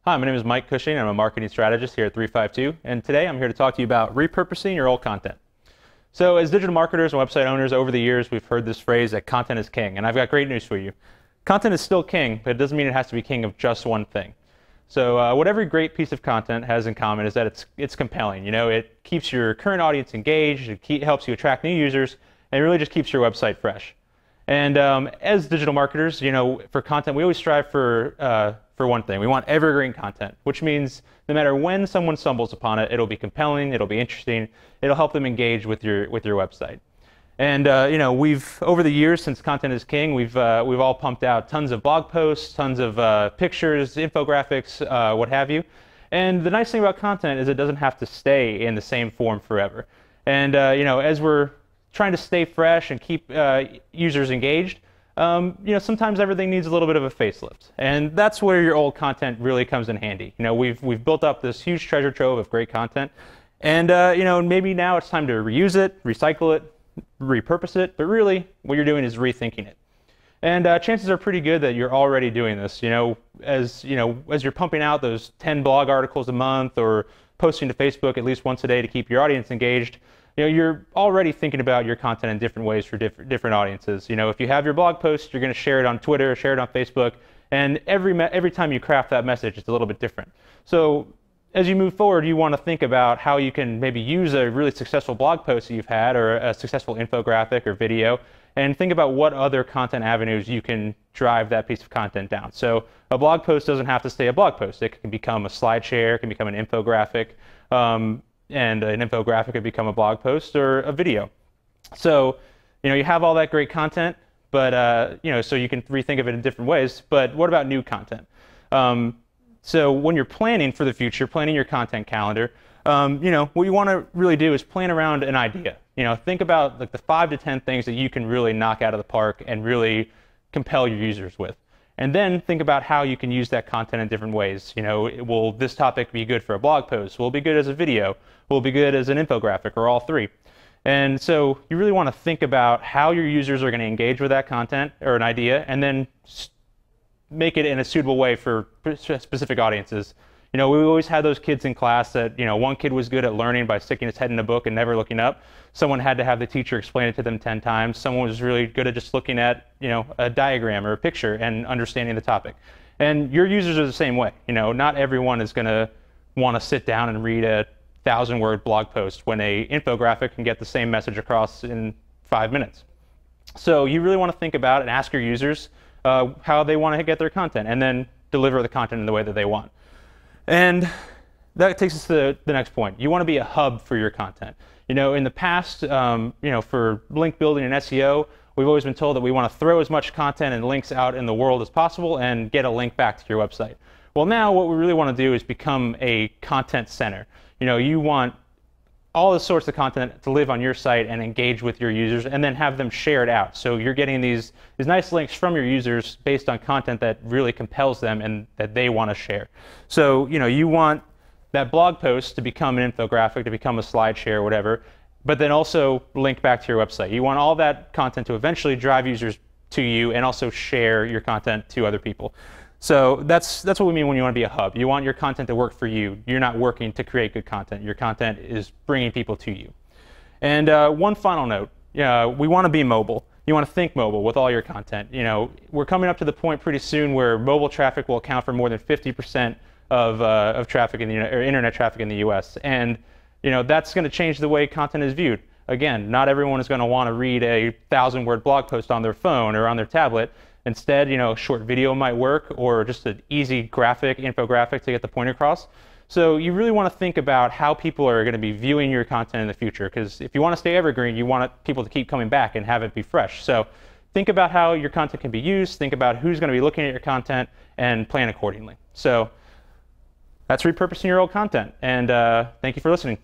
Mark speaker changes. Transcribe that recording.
Speaker 1: Hi, my name is Mike Cushing. I'm a marketing strategist here at 352, and today I'm here to talk to you about repurposing your old content. So as digital marketers and website owners, over the years we've heard this phrase that content is king, and I've got great news for you. Content is still king, but it doesn't mean it has to be king of just one thing. So what every great piece of content has in common is that it's compelling. You know, it keeps your current audience engaged, it helps you attract new users, and it really just keeps your website fresh. And as digital marketers, you know, for content, we always strive for one thing. We want evergreen content, which means no matter when someone stumbles upon it, it'll be compelling, it'll be interesting, it'll help them engage with your website. And you know, over the years since content is king, we've all pumped out tons of blog posts, tons of pictures, infographics, what have you. And the nice thing about content is it doesn't have to stay in the same form forever. And you know, as we're trying to stay fresh and keep users engaged, you know, sometimes everything needs a little bit of a facelift, and that's where your old content really comes in handy. You know, we've built up this huge treasure trove of great content, and you know, maybe now it's time to reuse it, recycle it, repurpose it. But really, what you're doing is rethinking it. And chances are pretty good that you're already doing this. You know, as you're pumping out those 10 blog articles a month or posting to Facebook at least once a day to keep your audience engaged, you know, you're already thinking about your content in different ways for different audiences. You know, if you have your blog post, you're going to share it on Twitter, share it on Facebook, and every time you craft that message, it's a little bit different. So as you move forward, you want to think about how you can maybe use a really successful blog post that you've had or a successful infographic or video, and think about what other content avenues you can drive that piece of content down. So a blog post doesn't have to stay a blog post. It can become a slide share, it can become an infographic, and an infographic could become a blog post or a video. So, you know, you have all that great content, but you know, so you can rethink of it in different ways. But what about new content? So when you're planning for the future, planning your content calendar, you know, what you want to really do is plan around an idea. You know, think about like the 5 to 10 things that you can really knock out of the park and really compel your users with. And then think about how you can use that content in different ways. You know, will this topic be good for a blog post? Will it be good as a video? Will it be good as an infographic, or all three? And so you really want to think about how your users are going to engage with that content or an idea, and then make it in a suitable way for specific audiences. You know, we always had those kids in class that, you know, one kid was good at learning by sticking his head in a book and never looking up. Someone had to have the teacher explain it to them 10 times. Someone was really good at just looking at, you know, a diagram or a picture and understanding the topic. And your users are the same way. You know, not everyone is going to want to sit down and read a 1,000-word blog post when a infographic can get the same message across in 5 minutes. So you really want to think about and ask your users how they want to get their content, and then deliver the content in the way that they want. And that takes us to the next point. You want to be a hub for your content. You know, in the past, you know, for link building and SEO, we've always been told that we want to throw as much content and links out in the world as possible and get a link back to your website. Well, now what we really want to do is become a content center. You know, you want all the sorts of content to live on your site and engage with your users, and then have them share it out. So you're getting these nice links from your users based on content that really compels them and that they want to share. So, you know, you want that blog post to become an infographic, to become a slide share, whatever, but then also link back to your website. You want all that content to eventually drive users to you and also share your content to other people. So that's what we mean when you want to be a hub. You want your content to work for you. You're not working to create good content. Your content is bringing people to you. And one final note, we want to be mobile. You want to think mobile with all your content. You know, we're coming up to the point pretty soon where mobile traffic will account for more than 50% of traffic in the or internet traffic in the US. And you know, that's going to change the way content is viewed. Again, not everyone is going to want to read a 1,000-word blog post on their phone or on their tablet. Instead, you know, a short video might work, or just an easy graphic, infographic to get the point across. So you really want to think about how people are going to be viewing your content in the future, because if you want to stay evergreen, you want people to keep coming back and have it be fresh. So think about how your content can be used, think about who's going to be looking at your content, and plan accordingly. So that's repurposing your old content, and thank you for listening.